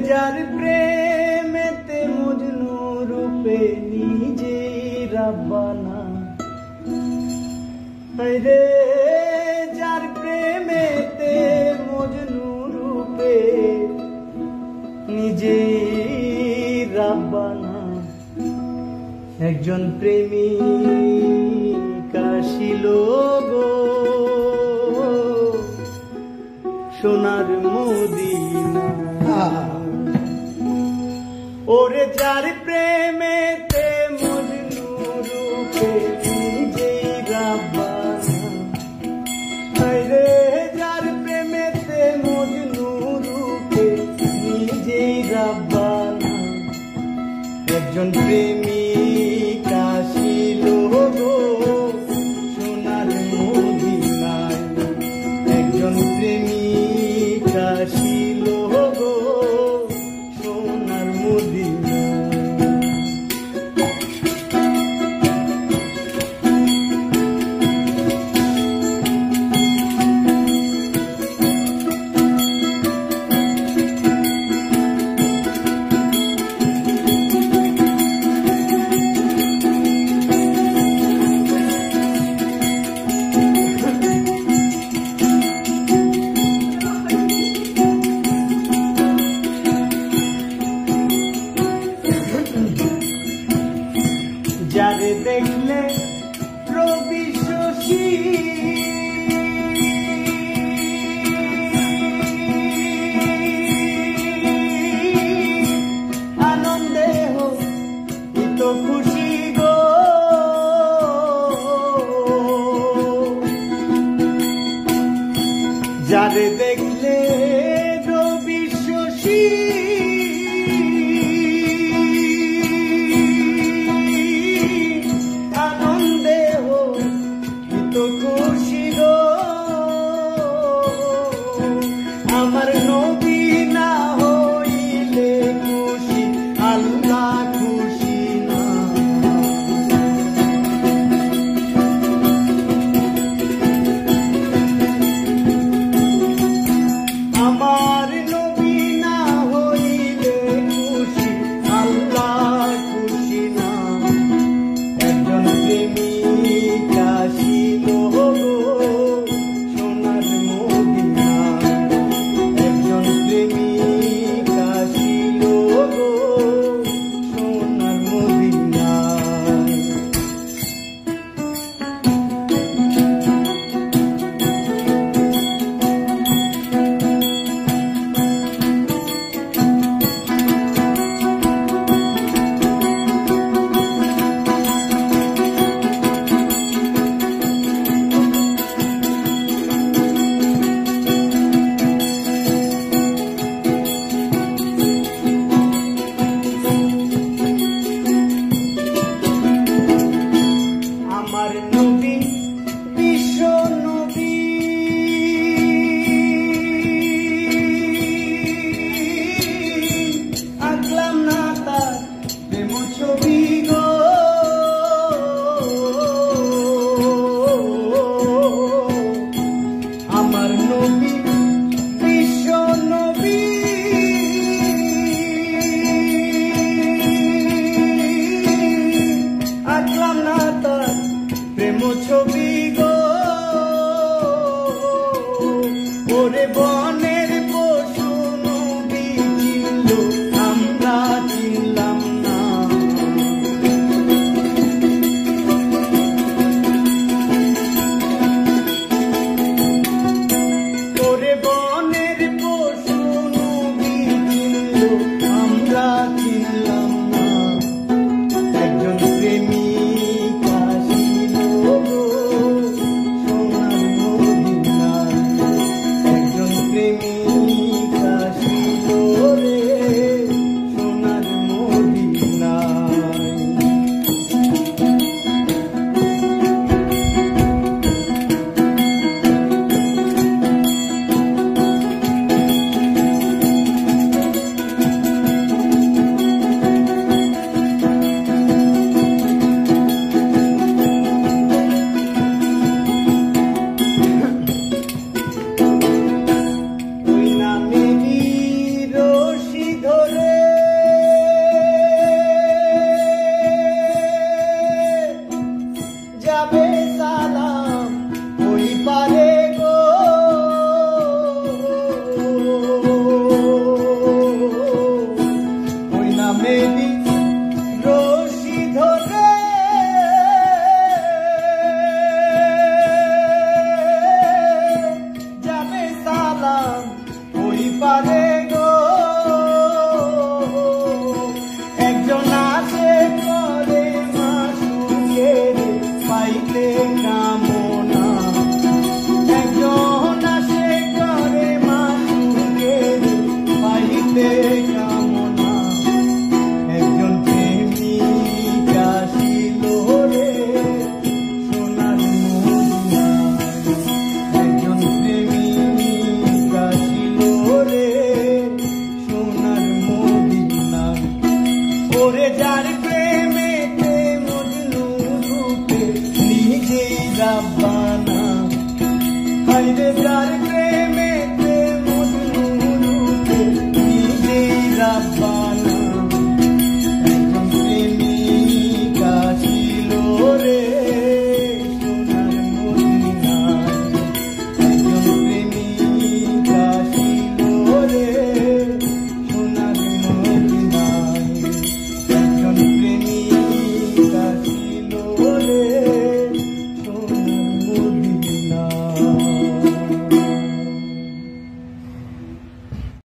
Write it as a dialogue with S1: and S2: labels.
S1: যার প্রেমেতে মজনু রূপে নিজে রাব্বানা, রে যার প্রেমেতে মজনু রূপে নিজে রাব্বানা, একজন প্রেমিক আসিল গো সোনার মদিনা। ওরে যার প্রেমেতে মজনু রূপে নিজেই রাব্বানা, রে যার প্রেমেতে মজনু রূপে নিজেই রাব্বানা, একজন প্রেমিক আসিল গো সোনার মদিনায়, একজন প্রেমিক আসিল গো সোনার মদিনায়। যারে দেখলে রবি শশী আনন্দে হইত খুশি গো, যারে দেখলে রবি শশী খুশি গো, আমার নবী না হইলে খুশি আল্লাহ খুশি না। আমার নবী না হইলে খুশি আল্লাহ খুশি না, একজন প্রেমিক আসিল সোনার মদিনায়, একজন প্রেমিক আসিল সোনার মদিনায়। আমার নবী বিশ্ব নবী, আঁকলাম না তার প্রেম ছবি গো, আমার নবী বিশ্ব নবী, আঁকলাম না তার প্রেম ছবি গো, ওরে